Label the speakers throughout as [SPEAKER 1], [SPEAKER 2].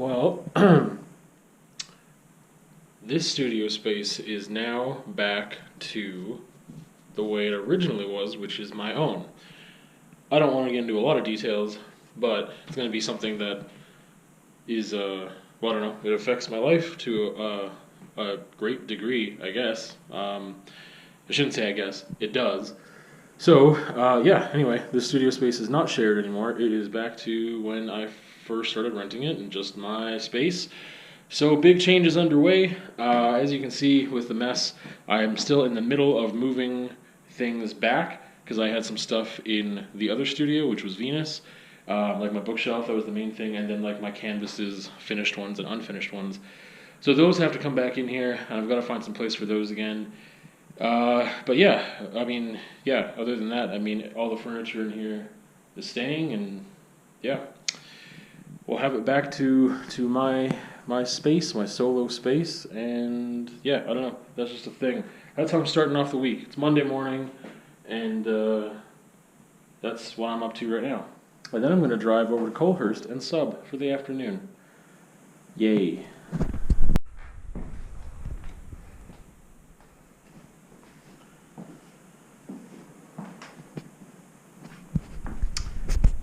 [SPEAKER 1] Well, this studio space is now back to the way it originally was, which is my own. I don't want to get into a lot of details, but it's going to be something that is, well, I don't know, it affects my life to a great degree, I guess. I shouldn't say I guess, it does. So, yeah, anyway, this studio space is not shared anymore. It is back to when I first started renting it and just my space. So, big changes underway. As you can see with the mess, I'm still in the middle of moving things back because I had some stuff in the other studio, which was Venus. Like my bookshelf, that was the main thing, and then like my canvases, finished ones and unfinished ones. So those have to come back in here, and I've got to find some place for those again. But yeah, I mean, yeah, other than that, I mean, all the furniture in here is staying, and yeah, we'll have it back to my space, my solo space, and yeah, I don't know, that's just a thing. That's how I'm starting off the week. It's Monday morning, and that's what I'm up to right now. And then I'm going to drive over to Colhurst and sub for the afternoon. Yay.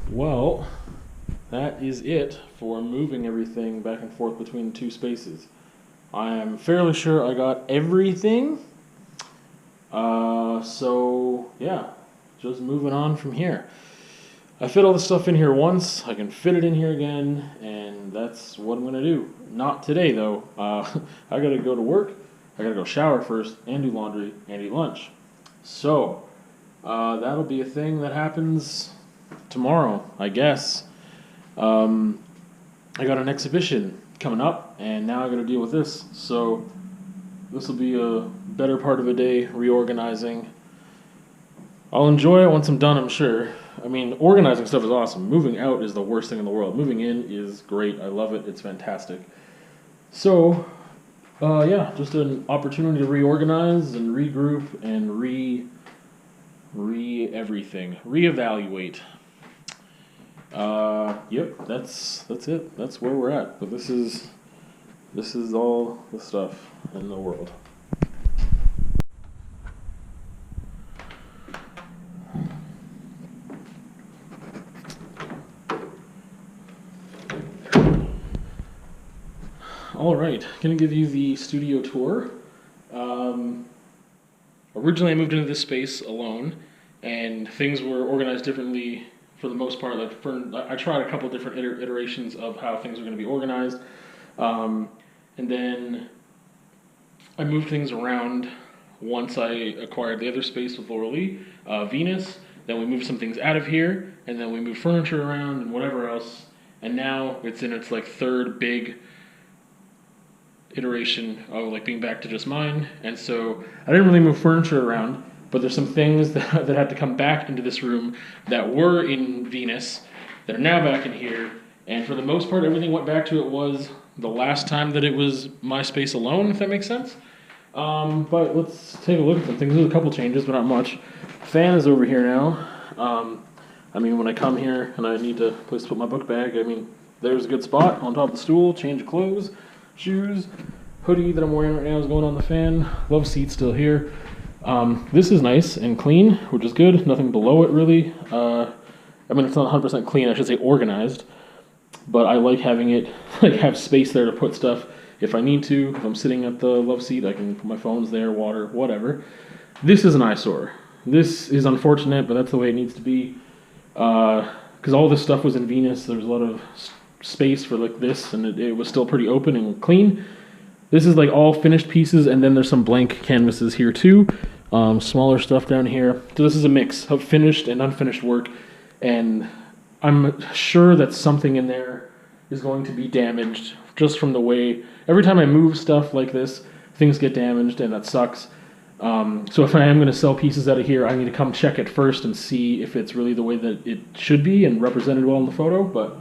[SPEAKER 1] Well, that is it for moving everything back and forth between the two spaces. I am fairly sure I got everything. So yeah, just moving on from here. I fit all the stuff in here once, I can fit it in here again, and that's what I'm going to do. Not today, though. I got to go to work, I got to go shower first, and do laundry, and eat lunch. So, that'll be a thing that happens tomorrow, I guess. I got an exhibition coming up, and now I got to deal with this. So, this will be a better part of a day reorganizing. I'll enjoy it once I'm done, I'm sure. I mean, organizing stuff is awesome. Moving out is the worst thing in the world. Moving in is great. I love it. It's fantastic. So, yeah, just an opportunity to reorganize and regroup and everything. Reevaluate. Yep, that's it. That's where we're at. But this is all the stuff in the world. Alright, going to give you the studio tour. Originally I moved into this space alone, and things were organized differently for the most part. I tried a couple different iterations of how things were going to be organized, and then I moved things around once I acquired the other space with Laura Lee, Venus. Then we moved some things out of here, and then we moved furniture around and whatever else, and now it's in its like third big iteration of like being back to just mine. And so I didn't really move furniture around, but there's some things that had to come back into this room that were in Venus that are now back in here, and for the most part everything went back to it was the last time that it was my space alone, if that makes sense. But let's take a look at some things. There's a couple changes, but not much. Fan is over here now. I mean, when I come here and I need a place to put my book bag, I mean, there's a good spot on top of the stool. Change of clothes, shoes, hoodie that I'm wearing right now is going on the fan. Love seat still here. This is nice and clean, which is good. Nothing below it really. I mean, it's not 100% clean. I should say organized, but I like having it have space there to put stuff if I need to. If I'm sitting at the love seat, I can put my phones there, water, whatever. This is an eyesore. This is unfortunate, but that's the way it needs to be. Because all this stuff was in Venus. There's a lot of space for like this, and it was still pretty open and clean. This is like all finished pieces, and then there's some blank canvases here too. Smaller stuff down here. So this is a mix of finished and unfinished work, and I'm sure that something in there is going to be damaged just from the way every time I move stuff like this, things get damaged, and that sucks. So if I am going to sell pieces out of here, I need to come check it first and see if it's really the way that it should be and represented well in the photo, but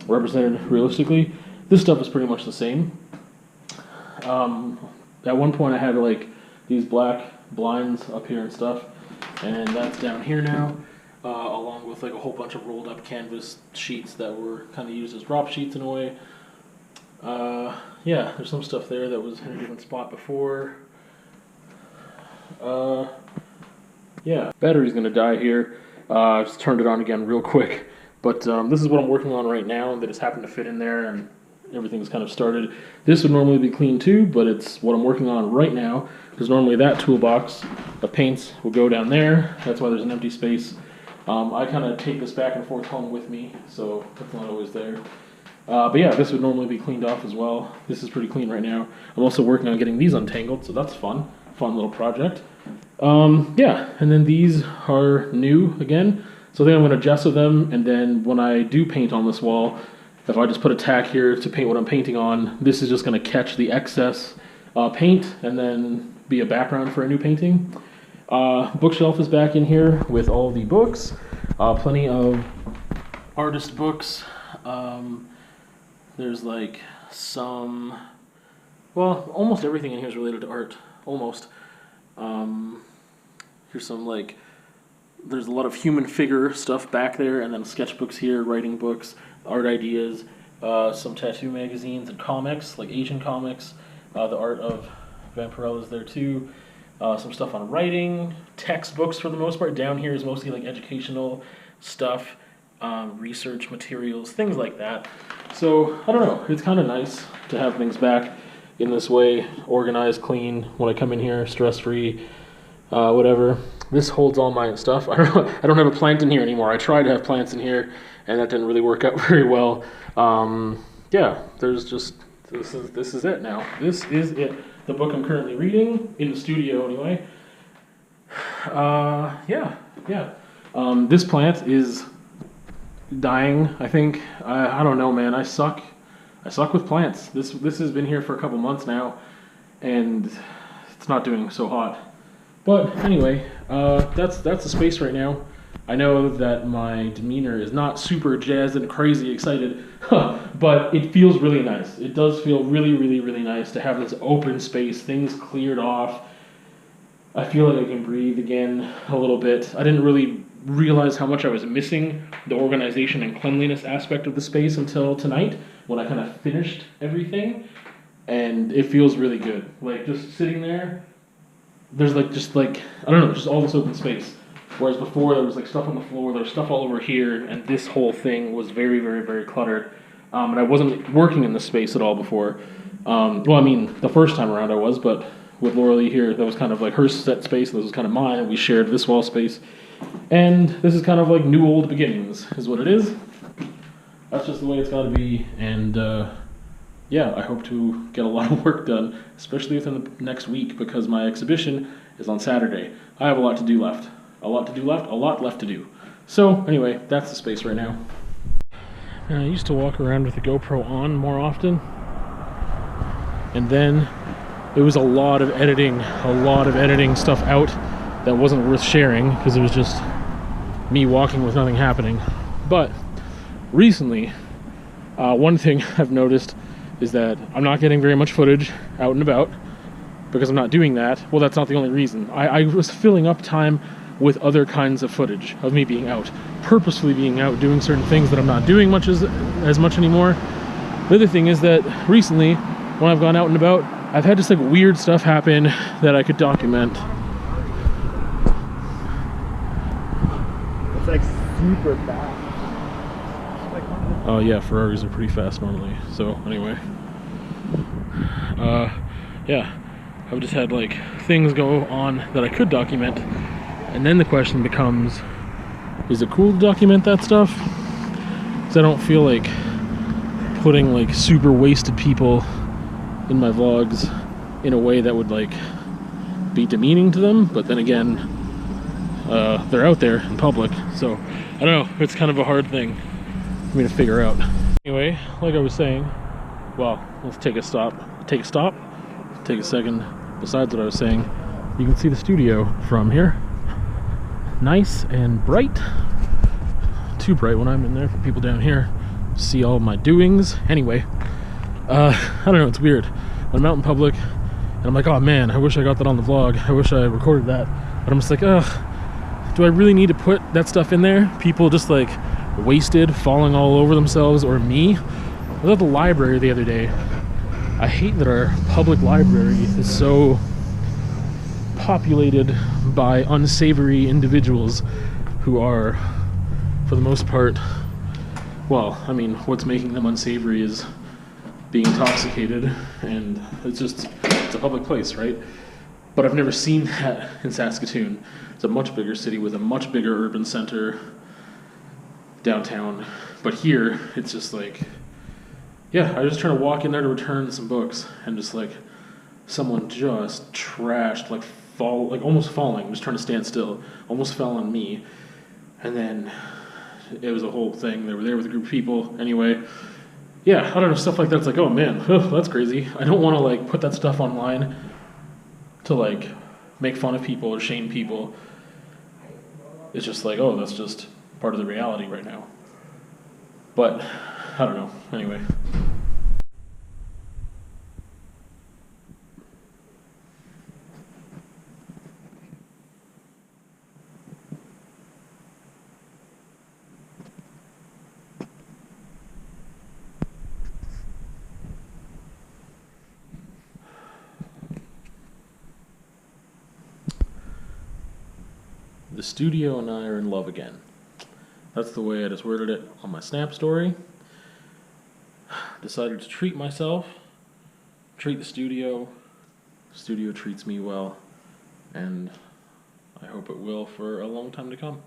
[SPEAKER 1] represented realistically. This stuff is pretty much the same. At one point I had like these black blinds up here and stuff, and that's down here now. along with like a whole bunch of rolled up canvas sheets that were kind of used as drop sheets in a way. Yeah, there's some stuff there that was in a different spot before. Yeah, battery's gonna die here. I just turned it on again real quick. But this is what I'm working on right now that has happened to fit in there, and everything's kind of started. This would normally be clean too, but it's what I'm working on right now, because normally that toolbox of paints will go down there. That's why there's an empty space. I kind of take this back and forth home with me, so it's not always there. But yeah, this would normally be cleaned off as well. This is pretty clean right now. I'm also working on getting these untangled, so that's fun. Fun little project. Yeah, and then these are new again. So I think I'm going to gesso them, and then when I do paint on this wall, if I just put a tack here to paint what I'm painting on, this is just going to catch the excess paint and then be a background for a new painting. Bookshelf is back in here with all the books, plenty of artist books. There's like some, well, almost everything in here is related to art, almost. Here's some like, there's a lot of human figure stuff back there, and then sketchbooks here, writing books, art ideas, some tattoo magazines and comics, like Asian comics. The art of Vampirella is there too. Some stuff on writing, textbooks for the most part. Down here is mostly like educational stuff, research materials, things like that. So, I don't know, it's kind of nice to have things back in this way, organized, clean, when I come in here, stress-free, whatever. This holds all my stuff. I don't have a plant in here anymore. I tried to have plants in here, and that didn't really work out very well. Yeah, there's just, this is it now. This is it. The book I'm currently reading, in the studio anyway. Yeah. This plant is dying, I think. I don't know, man. I suck with plants. This has been here for a couple months now, and it's not doing so hot. But anyway, that's the space right now. I know that my demeanor is not super jazzed and crazy excited, but it feels really nice. It does feel really, really, really nice to have this open space, things cleared off. I feel like I can breathe again a little bit. I didn't really realize how much I was missing the organization and cleanliness aspect of the space until tonight, when I kind of finished everything, and it feels really good. Like, just sitting there, there's like, just like, I don't know, just all this open space. Whereas before there was like stuff on the floor, there was stuff all over here, and this whole thing was very, very, very cluttered. And I wasn't working in this space at all before. Well, I mean, the first time around I was, but with Laura Lee here, that was kind of like her set space, and this was kind of mine, and we shared this wall space. And this is kind of like new old beginnings, is what it is. That's just the way it's got to be, and yeah, I hope to get a lot of work done, especially within the next week, because my exhibition is on Saturday. I have a lot to do left. A lot left to do. So, anyway, that's the space right now. I used to walk around with the GoPro on more often, and then it was a lot of editing stuff out that wasn't worth sharing, because it was just me walking with nothing happening. But recently, one thing I've noticed is that I'm not getting very much footage out and about, because I'm not doing that. Well, that's not the only reason. I was filling up time with other kinds of footage of me being out, purposefully being out, doing certain things that I'm not doing as much anymore. The other thing is that recently, when I've gone out and about, I've had just like weird stuff happen that I could document.
[SPEAKER 2] It's like super fast.
[SPEAKER 1] Oh yeah, Ferraris are pretty fast normally. So anyway, yeah, I've just had like things go on that I could document. And then the question becomes, is it cool to document that stuff? Because I don't feel like putting like super wasted people in my vlogs in a way that would like be demeaning to them. But then again, they're out there in public, so I don't know, it's kind of a hard thing for me to figure out. Anyway, like I was saying, well, let's take a second. Besides what I was saying, you can see the studio from here. Nice and bright. Too bright when I'm in there for people down here to see all my doings. Anyway, I don't know, it's weird. When I'm out in public and I'm like, oh man, I wish I got that on the vlog. I wish I recorded that. But I'm just like, ugh, do I really need to put that stuff in there? People just like wasted, falling all over themselves, or me? I was at the library the other day. I hate that our public library is so populated by unsavory individuals who are, for the most part, well, I mean, what's making them unsavory is being intoxicated, and it's a public place, right? But I've never seen that in Saskatoon. It's a much bigger city with a much bigger urban center downtown. But here, it's just like, yeah, I was just trying to walk in there to return some books, and just like, someone just trashed, like almost falling, just trying to stand still, almost fell on me. And then it was a whole thing. They were there with a group of people. Anyway, yeah, I don't know, stuff like that. It's like, oh man, that's crazy. I don't want to like put that stuff online to like make fun of people or shame people. It's just like, oh, that's just part of the reality right now. But I don't know. Anyway. The studio and I are in love again. That's the way I just worded it on my Snap story. Decided to treat myself, treat the studio. The studio treats me well, and I hope it will for a long time to come.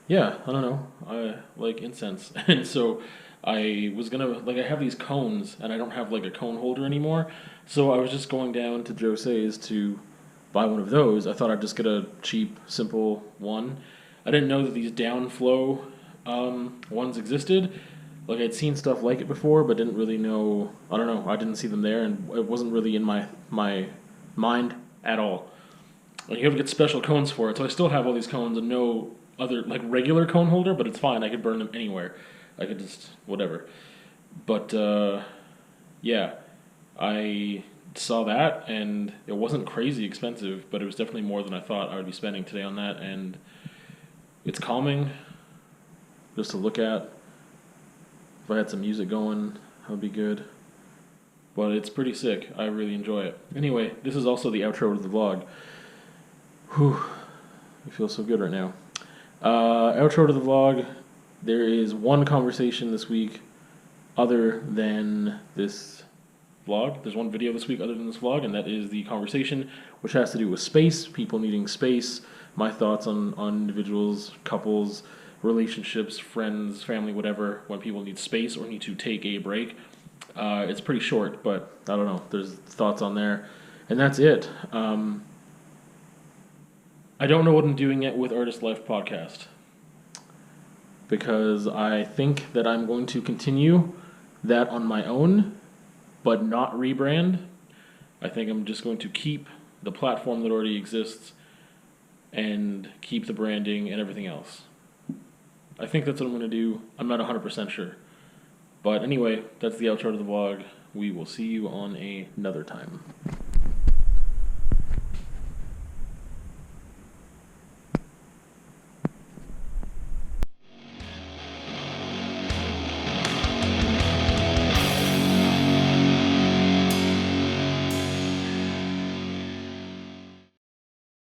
[SPEAKER 1] Yeah, I don't know. I like incense, and so I was gonna, like, I have these cones, and I don't have like a cone holder anymore, so I was just going down to Jose's to buy one of those. I thought I'd just get a cheap, simple one. I didn't know that these downflow ones existed. Like, I'd seen stuff like it before, but didn't really know. I don't know. I didn't see them there, and it wasn't really in my mind at all. And you have to get special cones for it. So I still have all these cones and no other like regular cone holder, but it's fine. I could burn them anywhere. I could just whatever. But yeah, I saw that, and it wasn't crazy expensive, but it was definitely more than I thought I would be spending today on that, and it's calming just to look at. If I had some music going, that would be good. But it's pretty sick. I really enjoy it. Anyway, this is also the outro to the vlog. Whew, I feel so good right now. Outro to the vlog. There is one conversation this week other than this vlog. There's one video this week other than this vlog, and that is the conversation which has to do with space, people needing space, my thoughts on individuals, couples, relationships, friends, family, whatever, when people need space or need to take a break. It's pretty short, but I don't know. There's thoughts on there, and that's it. I don't know what I'm doing yet with Artist Life Podcast, because I think that I'm going to continue that on my own, but not rebrand. I think I'm just going to keep the platform that already exists and keep the branding and everything else. I think that's what I'm going to do. I'm not 100% sure. But anyway, that's the outro to the vlog. We will see you on another time.